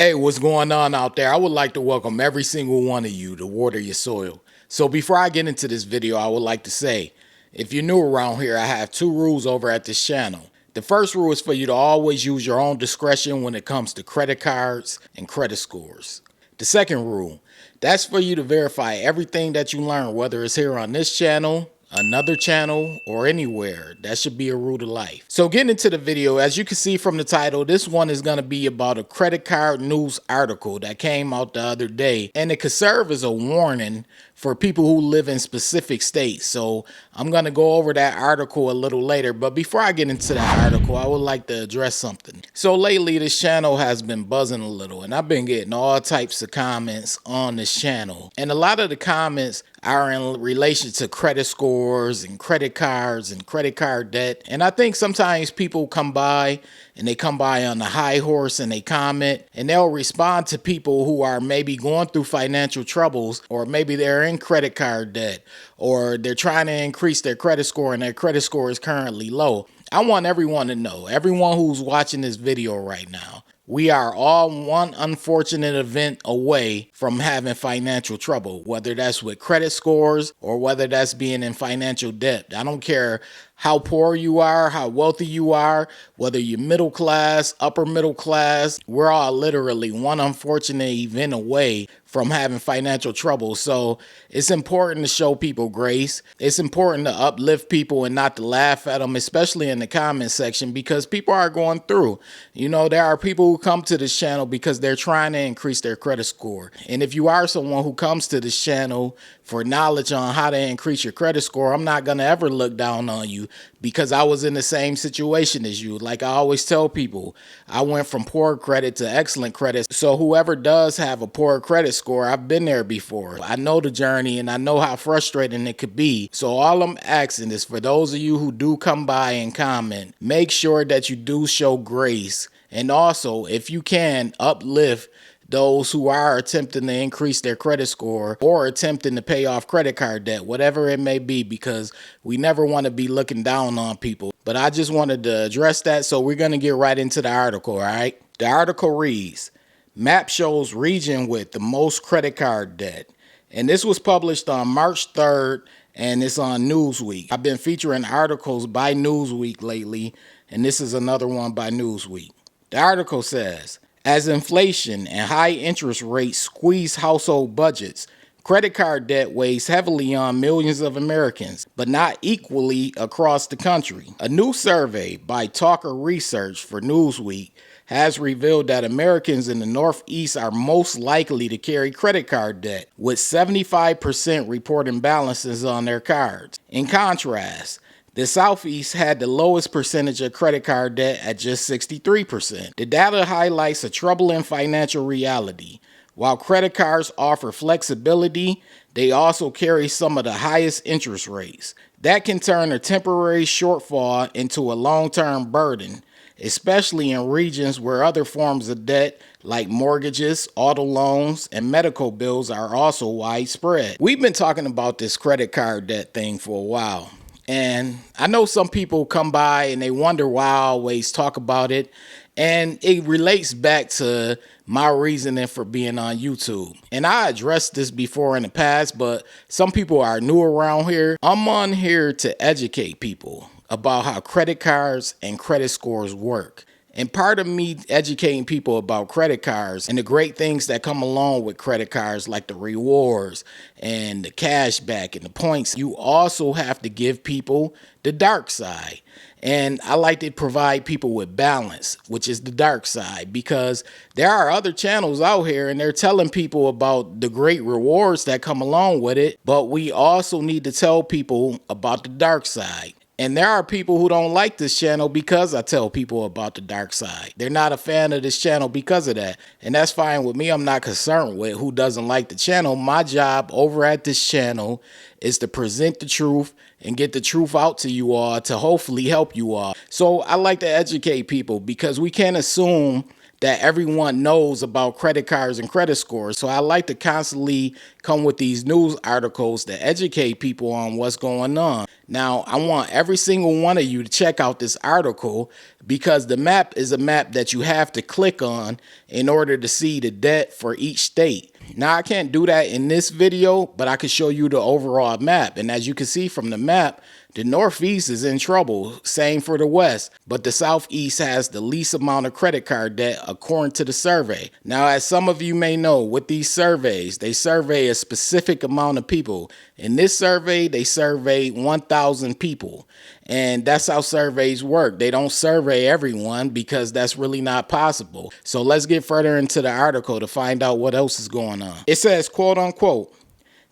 Hey, what's going on out there? I would like to welcome every single one of you to Water Your Soil. So before I get into this video, I would like to say, if you're new around here, I have two rules over at this channel. The first rule is for you to always use your own discretion when it comes to credit cards and credit scores. The second rule, that's for you to verify everything that you learn, whether it's here on this channel, another channel, or anywhere. That should be a rule to life. So getting into the video, as you can see from the title, this one is going to be about a credit card news article that came out the other day, and it could serve as a warning for people who live in specific states. So I'm going to go over that article a little later, but before I get into that article, I would like to address something. So lately this channel has been buzzing a little, and I've been getting all types of comments on this channel, and a lot of the comments are in relation to credit scores and credit cards and credit card debt. And I think sometimes people come by and they come by on the high horse and they comment and they'll respond to people who are maybe going through financial troubles, or maybe they're in credit card debt, or they're trying to increase their credit score and their credit score is currently low. I want everyone to know, everyone who's watching this video right now, we are all one unfortunate event away from having financial trouble, whether that's with credit scores or whether that's being in financial debt. I don't care how poor you are, how wealthy you are, whether you're middle class, upper middle class, we're all literally one unfortunate event away from having financial trouble. So it's important to show people grace. It's important to uplift people and not to laugh at them, especially in the comment section, because people are going through. You know, there are people who come to this channel because they're trying to increase their credit score. And if you are someone who comes to this channel for knowledge on how to increase your credit score, I'm not going to ever look down on you, because I was in the same situation as you. Like I always tell people, I went from poor credit to excellent credit. So whoever does have a poor credit score, I've been there before. I know the journey and I know how frustrating it could be. So all I'm asking is for those of you who do come by and comment, make sure that you do show grace. And also, if you can, uplift those who are attempting to increase their credit score or attempting to pay off credit card debt, whatever it may be, because we never want to be looking down on people. But I just wanted to address that, so we're going to get right into the article, all right? The article reads, Map shows region with the most credit card debt. And this was published on March 3rd, and it's on Newsweek. I've been featuring articles by Newsweek lately, and this is another one by Newsweek. The article says, as inflation and high interest rates squeeze household budgets, credit card debt weighs heavily on millions of Americans, but not equally across the country. A new survey by Talker Research for Newsweek has revealed that Americans in the Northeast are most likely to carry credit card debt, with 75% reporting balances on their cards. In contrast, the Southeast had the lowest percentage of credit card debt at just 63%. The data highlights a troubling financial reality. While credit cards offer flexibility, they also carry some of the highest interest rates. That can turn a temporary shortfall into a long-term burden, especially in regions where other forms of debt like mortgages, auto loans, and medical bills are also widespread. We've been talking about this credit card debt thing for a while. And I know some people come by and they wonder why I always talk about it. And it relates back to my reasoning for being on YouTube. And I addressed this before in the past, but some people are new around here. I'm on here to educate people about how credit cards and credit scores work. And part of me educating people about credit cards and the great things that come along with credit cards, like the rewards and the cash back and the points, you also have to give people the dark side. And I like to provide people with balance, which is the dark side, because there are other channels out here and they're telling people about the great rewards that come along with it. But we also need to tell people about the dark side. And there are people who don't like this channel because I tell people about the dark side. They're not a fan of this channel because of that. And that's fine with me. I'm not concerned with who doesn't like the channel. My job over at this channel is to present the truth and get the truth out to you all to hopefully help you all. So I like to educate people, because we can't assume that everyone knows about credit cards and credit scores. So I like to constantly come with these news articles to educate people on what's going on. Now, I want every single one of you to check out this article because the map is a map that you have to click on in order to see the debt for each state. Now, I can't do that in this video, but I can show you the overall map. And as you can see from the map, the Northeast is in trouble, same for the West, but the Southeast has the least amount of credit card debt according to the survey. Now, as some of you may know, with these surveys, they survey a specific amount of people. In this survey, they surveyed 1,000 people, and that's how surveys work. They don't survey everyone because that's really not possible. So let's get further into the article to find out what else is going on. It says, quote unquote,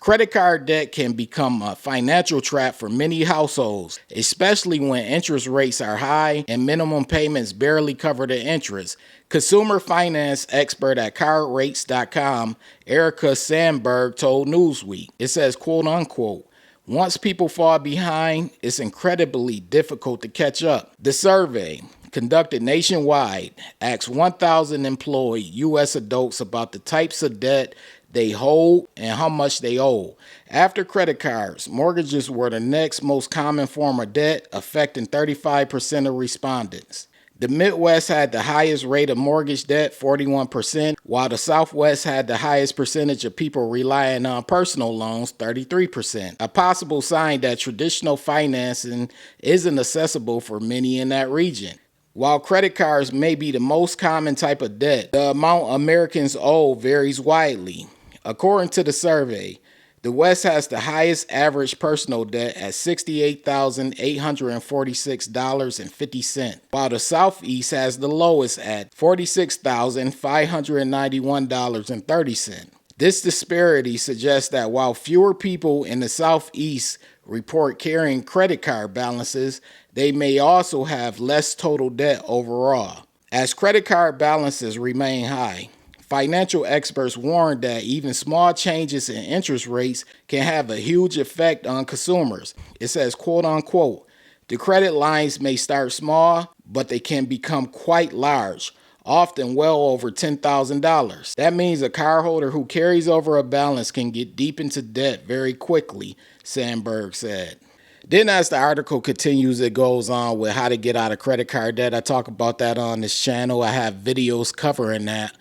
credit card debt can become a financial trap for many households, especially when interest rates are high and minimum payments barely cover the interest. Consumer finance expert at cardrates.com, Erica Sandberg, told Newsweek. It says, quote unquote, once people fall behind, it's incredibly difficult to catch up. The survey, conducted nationwide, asked 1,000 employed U.S. adults about the types of debt they hold and how much they owe. After credit cards, mortgages were the next most common form of debt, affecting 35% of respondents. The Midwest had the highest rate of mortgage debt, 41%, while the Southwest had the highest percentage of people relying on personal loans, 33%. A possible sign that traditional financing isn't accessible for many in that region. While credit cards may be the most common type of debt, the amount Americans owe varies widely. According to the survey, the West has the highest average personal debt at $68,846.50, while the Southeast has the lowest at $46,591.30. This disparity suggests that while fewer people in the Southeast report carrying credit card balances, they may also have less total debt overall. As credit card balances remain high, financial experts warn that even small changes in interest rates can have a huge effect on consumers. It says, quote unquote, the credit lines may start small, but they can become quite large, often well over $10,000. That means a cardholder who carries over a balance can get deep into debt very quickly, Sandberg said. Then as the article continues, it goes on with how to get out of credit card debt. I talk about that on this channel. I have videos covering that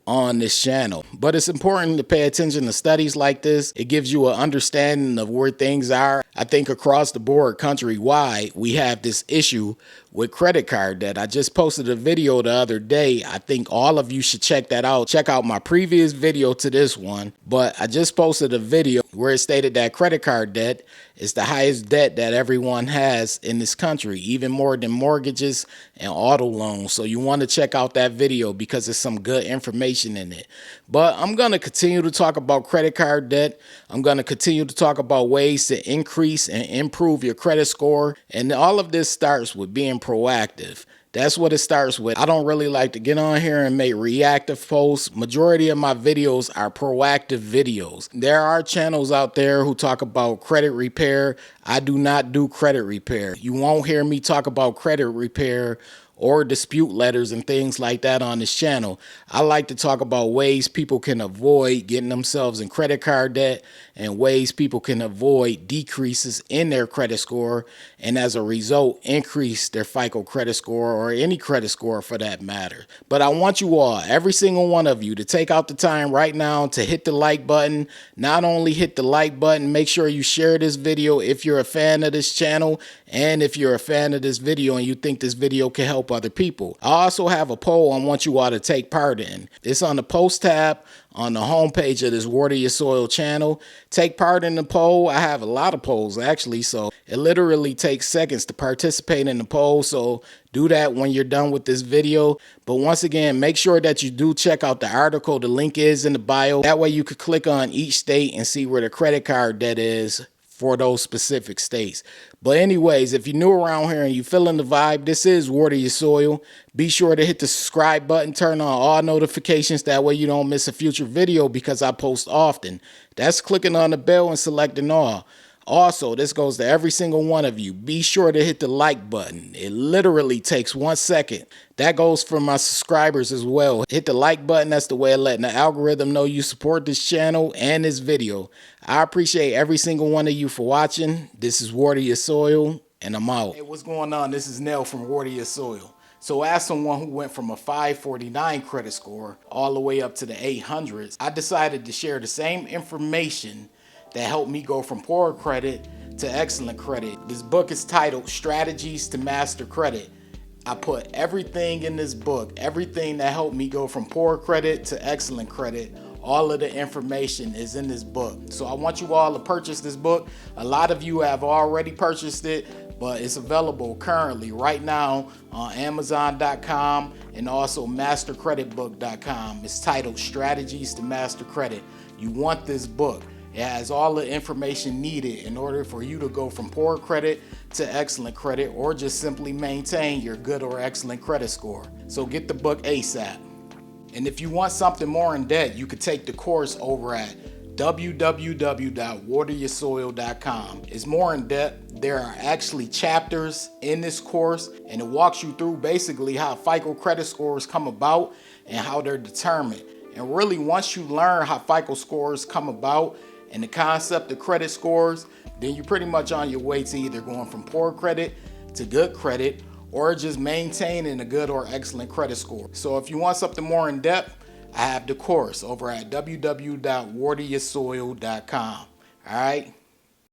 on this channel. But it's important to pay attention to studies like this. It gives you an understanding of where things are. I think across the board, countrywide, we have this issue with credit card debt. I just posted a video the other day. I think all of you should check that out. Check out my previous video to this one. But I just posted a video where it stated that credit card debt is the highest debt that everyone has in this country, even more than mortgages and auto loans. So you want to check out that video because there's some good information in it. But I'm going to continue to talk about credit card debt. I'm going to continue to talk about ways to increase and improve your credit score. And all of this starts with being proactive. That's what it starts with. I don't really like to get on here and make reactive posts. Majority of my videos are proactive videos. There are channels out there who talk about credit repair. I do not do credit repair. You won't hear me talk about credit repair or dispute letters and things like that on this channel. I like to talk about ways people can avoid getting themselves in credit card debt and ways people can avoid decreases in their credit score and as a result increase their FICO credit score or any credit score for that matter. But I want you all, every single one of you, to take out the time right now to hit the like button. Not only hit the like button, make sure you share this video if you're a fan of this channel and if you're a fan of this video and you think this video can help other people. I also have a poll I want you all to take part in. It's on the post tab on the homepage of this Water Your Soil channel. Take part in the poll. I have a lot of polls actually, so it literally takes seconds to participate in the poll. So do that when you're done with this video. But once again, make sure that you do check out the article. The link is in the bio. That way you could click on each state and see where the credit card debt is for those specific states. But anyways, if you're new around here and you feeling the vibe, this is Water Your Soil. Be sure to hit the subscribe button, turn on all notifications. That way you don't miss a future video because I post often. That's clicking on the bell and selecting all. Also, this goes to every single one of you. Be sure to hit the like button. It literally takes 1 second. That goes for my subscribers as well. Hit the like button. That's the way of letting the algorithm know you support this channel and this video. I appreciate every single one of you for watching. This is Water Your Soil, and I'm out. Hey, what's going on? This is Nell from Water Your Soil. So as someone who went from a 549 credit score all the way up to the 800s, I decided to share the same information that helped me go from poor credit to excellent credit. This book is titled Strategies to Master Credit. I put everything in this book, everything that helped me go from poor credit to excellent credit. All of the information is in this book. So I want you all to purchase this book. A lot of you have already purchased it, but it's available currently right now on Amazon.com and also MasterCreditBook.com. It's titled Strategies to Master Credit. You want this book. It has all the information needed in order for you to go from poor credit to excellent credit, or just simply maintain your good or excellent credit score. So get the book ASAP. And if you want something more in depth, you could take the course over at www.wateryoursoil.com. It's more in depth. There are actually chapters in this course, and it walks you through basically how FICO credit scores come about and how they're determined. And really, once you learn how FICO scores come about and the concept of credit scores, then you're pretty much on your way to either going from poor credit to good credit, or just maintaining a good or excellent credit score. So if you want something more in depth, I have the course over at www.wateryoursoil.com. All right.